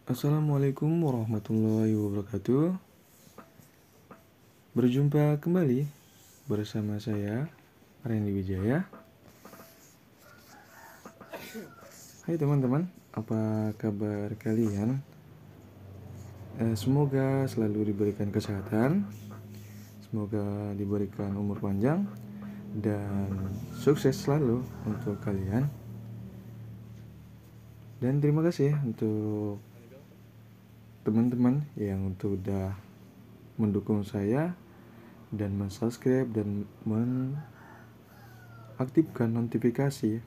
Assalamualaikum warahmatullahi wabarakatuh. Berjumpa kembali bersama saya Randy Wijaya. Hai teman-teman, apa kabar kalian? Semoga selalu diberikan kesehatan, semoga diberikan umur panjang dan sukses selalu untuk kalian. Dan terima kasih untuk teman-teman yang udah mendukung saya dan mensubscribe dan mengaktifkan notifikasi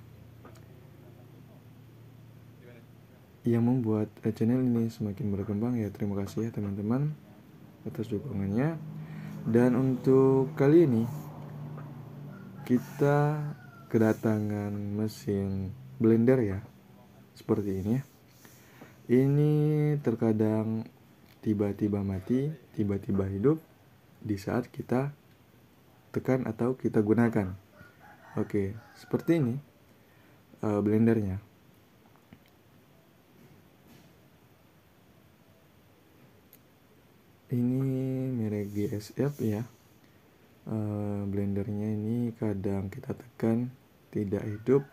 yang membuat channel ini semakin berkembang. Ya, terima kasih ya teman-teman atas dukungannya. Dan untuk kali ini kita kedatangan mesin blender ya, seperti ini. Ini terkadang tiba-tiba mati, tiba-tiba hidup di saat kita tekan atau kita gunakan. Oke, seperti ini blendernya. Ini merek GSF ya. Blendernya ini kadang kita tekan tidak hidup,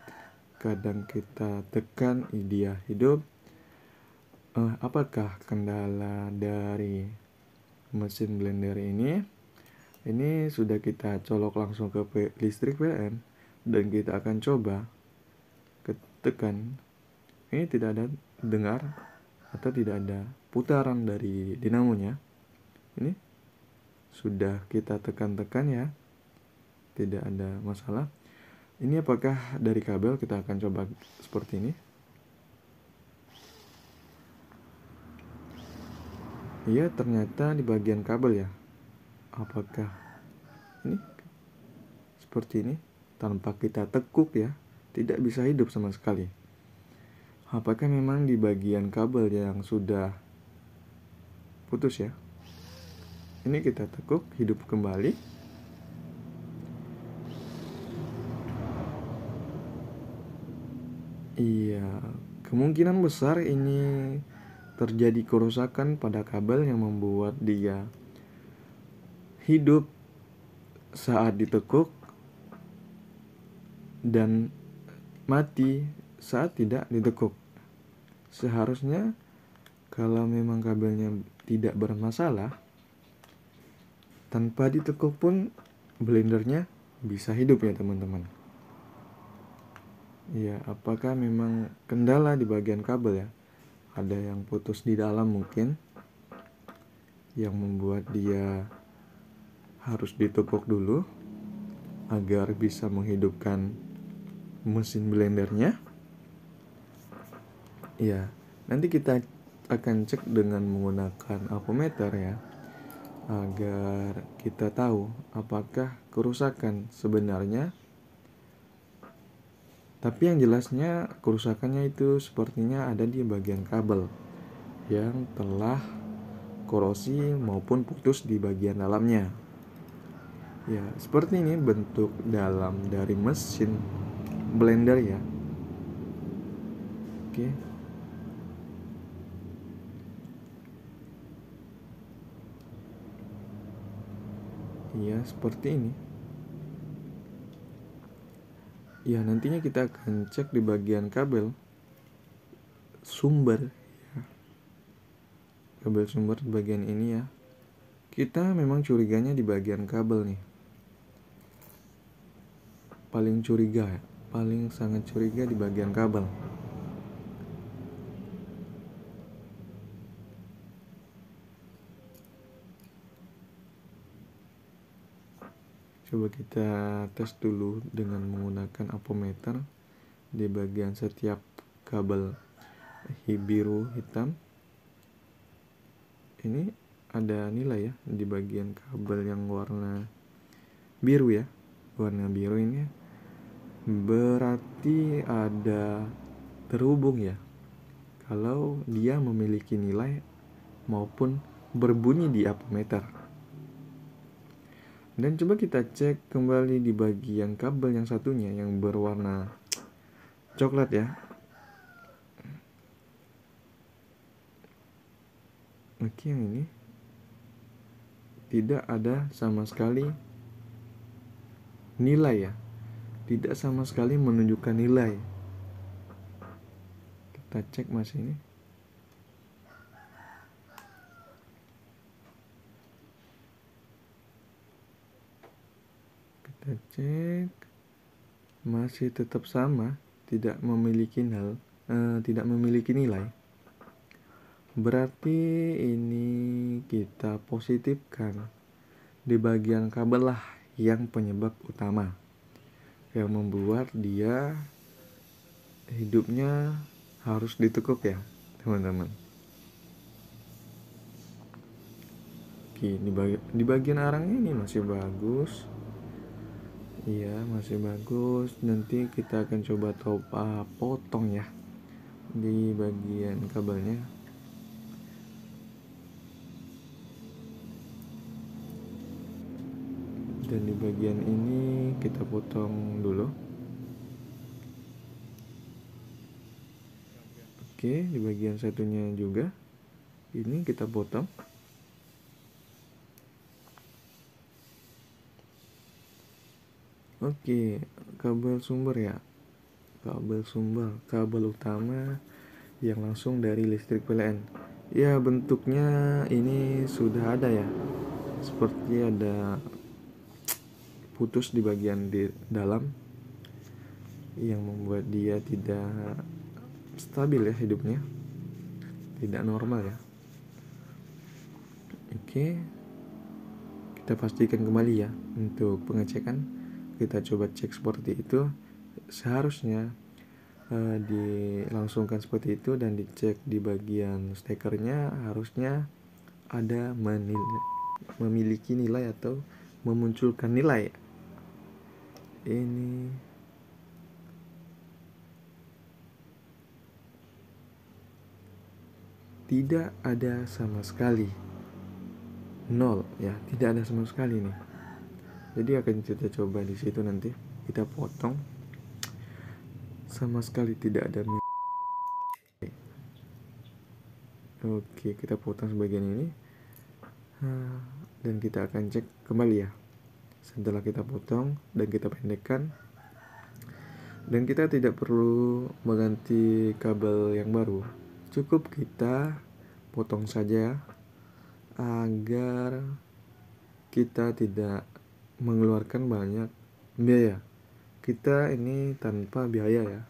kadang kita tekan dia hidup. Apakah kendala dari mesin blender ini? Ini sudah kita colok langsung ke listrik PLN dan kita akan coba tekan. Ini tidak ada dengar atau tidak ada putaran dari dinamonya. Ini sudah kita tekan-tekan ya, tidak ada masalah. Ini apakah dari kabel? Kita akan coba seperti ini. Iya, ternyata di bagian kabel ya. Apakah ini seperti ini tanpa kita tekuk ya, tidak bisa hidup sama sekali. Apakah memang di bagian kabel yang sudah putus ya? Ini kita tekuk, hidup kembali. Iya, kemungkinan besar ini terjadi kerusakan pada kabel yang membuat dia hidup saat ditekuk dan mati saat tidak ditekuk. Seharusnya kalau memang kabelnya tidak bermasalah, tanpa ditekuk pun blendernya bisa hidup ya teman-teman. Ya, apakah memang kendala di bagian kabel ya? Ada yang putus di dalam mungkin, yang membuat dia harus ditekuk dulu agar bisa menghidupkan mesin blendernya. Ya, nanti kita akan cek dengan menggunakan alkometer ya, agar kita tahu apakah kerusakan sebenarnya. Tapi yang jelasnya kerusakannya itu sepertinya ada di bagian kabel yang telah korosi maupun putus di bagian dalamnya. Ya, seperti ini bentuk dalam dari mesin blender ya. Oke. Iya, seperti ini. Ya, nantinya kita akan cek di bagian kabel sumber ya. Kabel sumber di bagian ini ya. Kita memang curiganya di bagian kabel nih. Paling curiga ya, paling sangat curiga di bagian kabel. Coba kita tes dulu dengan menggunakan ampermeter di bagian setiap kabel biru hitam. Ini ada nilai ya di bagian kabel yang warna biru ya. Warna biru ini berarti ada terhubung ya. Kalau dia memiliki nilai maupun berbunyi di ampermeter. Dan coba kita cek kembali di bagian kabel yang satunya yang berwarna coklat ya. Oke, yang ini tidak ada sama sekali nilai ya, tidak sama sekali menunjukkan nilai. Kita cek masih ini. Kita cek masih tetap sama, tidak memiliki nilai. Berarti ini kita positifkan di bagian kabel lah yang penyebab utama yang membuat dia hidupnya harus ditekuk ya teman-teman. Oke, di bagian arangnya ini masih bagus. Iya, masih bagus. Nanti kita akan coba potong ya di bagian kabelnya. Dan di bagian ini kita potong dulu. Oke, di bagian satunya juga ini kita potong. Oke, kabel sumber ya. Kabel utama yang langsung dari listrik PLN. Ya, bentuknya ini sudah ada ya. Seperti ada putus di bagian di dalam yang membuat dia tidak stabil ya hidupnya. Tidak normal ya. Oke. Kita pastikan kembali ya untuk pengecekan. Kita coba cek seperti itu. Seharusnya dilangsungkan seperti itu dan dicek di bagian stekernya harusnya ada memiliki nilai atau memunculkan nilai. Ini tidak ada sama sekali, nol ya, tidak ada sama sekali nih. Jadi akan kita coba di situ nanti kita potong, sama sekali tidak ada nilai. Oke, kita potong sebagian ini dan kita akan cek kembali ya setelah kita potong dan kita pendekkan. Dan kita tidak perlu mengganti kabel yang baru, cukup kita potong saja agar kita tidak mengeluarkan banyak biaya. Kita ini tanpa biaya ya,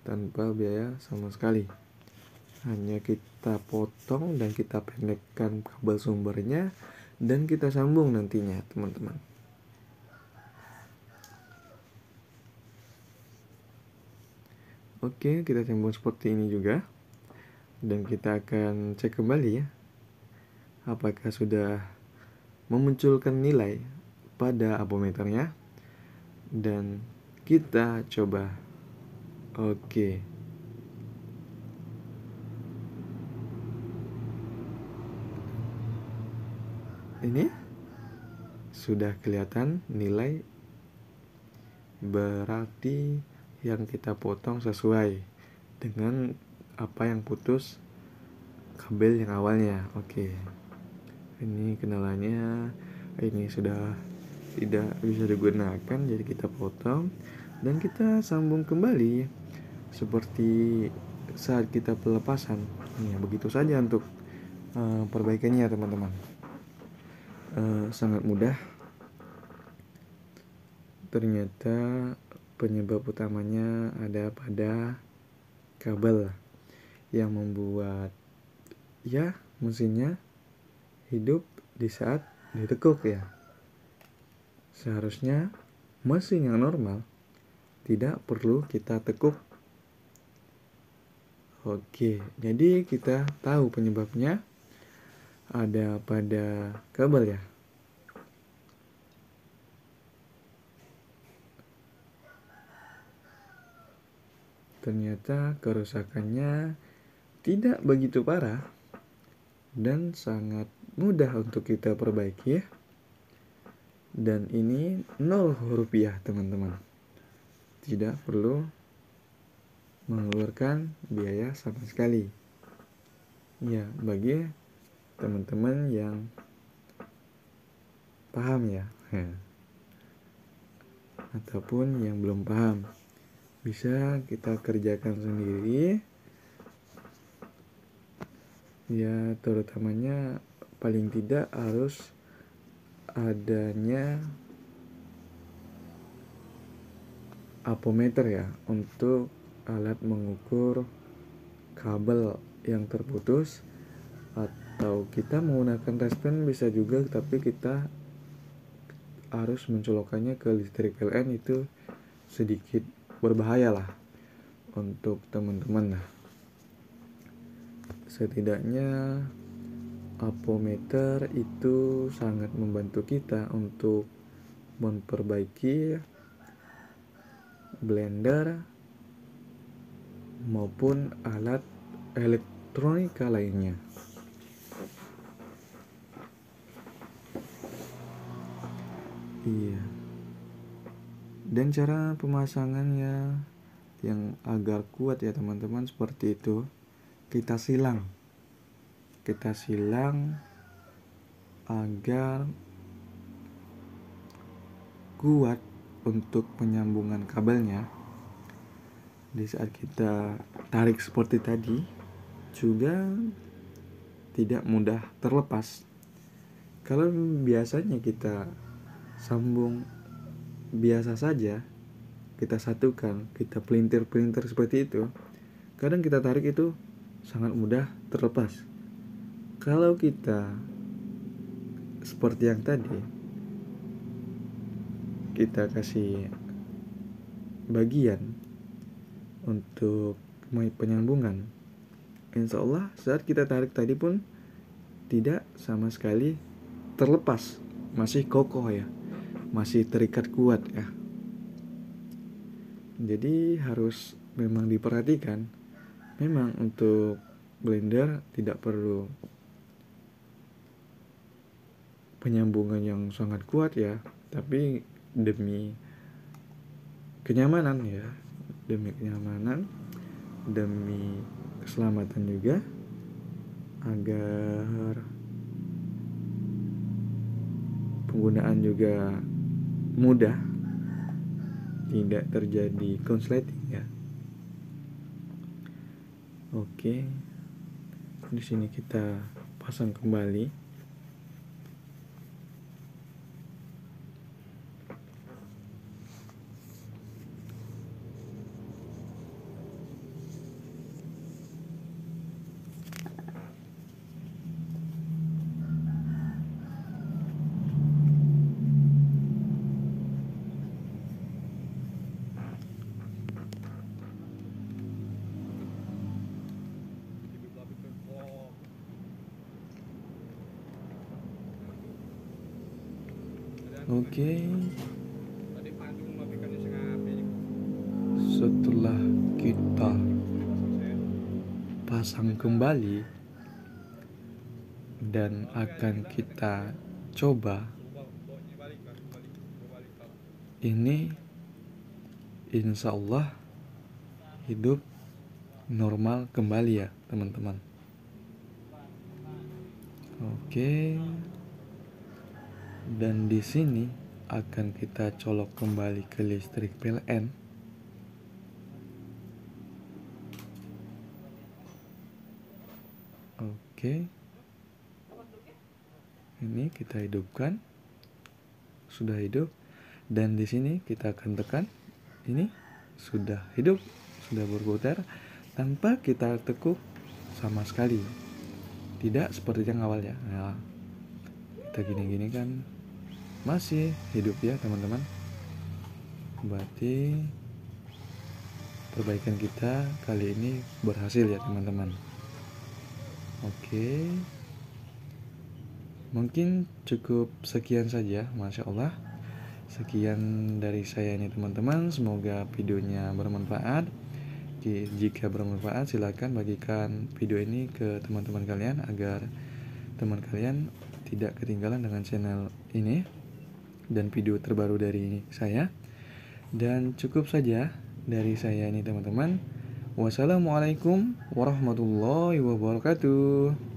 tanpa biaya sama sekali. Hanya kita potong dan kita pendekkan kabel sumbernya dan kita sambung nantinya teman-teman. Oke, kita sambung seperti ini juga. Dan kita akan cek kembali ya, apakah sudah memunculkan nilai pada ampermeternya. Dan kita coba. Oke. Ini sudah kelihatan nilai, berarti yang kita potong sesuai dengan apa yang putus kabel yang awalnya. Oke. Ini kenalannya ini sudah tidak bisa digunakan, jadi kita potong dan kita sambung kembali seperti saat kita pelepasan. Ya, begitu saja untuk perbaikannya teman-teman. Sangat mudah. Ternyata penyebab utamanya ada pada kabel yang membuat ya mesinnya hidup di saat ditekuk ya. Seharusnya mesin yang normal tidak perlu kita tekuk. Oke, jadi kita tahu penyebabnya ada pada kabel ya. Ternyata kerusakannya tidak begitu parah dan sangat mudah untuk kita perbaiki ya. Dan ini 0 rupiah teman-teman. Tidak perlu mengeluarkan biaya sama sekali. Ya, bagi teman-teman yang paham ya, ataupun yang belum paham, bisa kita kerjakan sendiri ya. Terutamanya paling tidak harus adanya ampermeter ya, untuk alat mengukur kabel yang terputus. Atau kita menggunakan respen bisa juga, tapi kita harus mencolokkannya ke listrik PLN, itu sedikit berbahaya lah untuk teman-teman. Nah, setidaknya ampermeter itu sangat membantu kita untuk memperbaiki blender maupun alat elektronika lainnya. Iya. Dan cara pemasangannya yang agar kuat ya teman-teman, seperti itu. Kita silang agar kuat untuk penyambungan kabelnya. Di saat kita tarik seperti tadi juga tidak mudah terlepas. Kalau biasanya kita sambung biasa saja, kita satukan, kita pelintir seperti itu, kadang kita tarik itu sangat mudah terlepas. Kalau kita seperti yang tadi, kita kasih bagian untuk penyambungan, insya Allah saat kita tarik tadi pun tidak sama sekali terlepas, masih kokoh ya, masih terikat kuat ya. Jadi harus memang diperhatikan. Memang untuk blender tidak perlu penyambungan yang sangat kuat ya, tapi demi kenyamanan ya, demi keselamatan juga, agar penggunaan juga mudah, tidak terjadi konsleting ya. Oke, di sini kita pasang kembali. Oke, setelah kita pasang kembali dan akan kita coba, ini insya Allah hidup normal kembali ya teman-teman. Oke. Dan di sini akan kita colok kembali ke listrik PLN. Oke. Ini kita hidupkan. Sudah hidup. Dan di sini kita akan tekan. Ini sudah hidup, sudah berputar tanpa kita tekuk sama sekali. Tidak seperti yang awal ya. Nah, kita gini-gini kan masih hidup ya teman-teman. Berarti perbaikan kita kali ini berhasil ya teman-teman. Oke, mungkin cukup sekian saja. Masya Allah, sekian dari saya ini teman-teman. Semoga videonya bermanfaat. Jika bermanfaat, silakan bagikan video ini ke teman-teman kalian agar teman kalian tidak ketinggalan dengan channel ini dan video terbaru dari saya. Dan cukup saja dari saya ini teman-teman. Wassalamualaikum warahmatullahi wabarakatuh.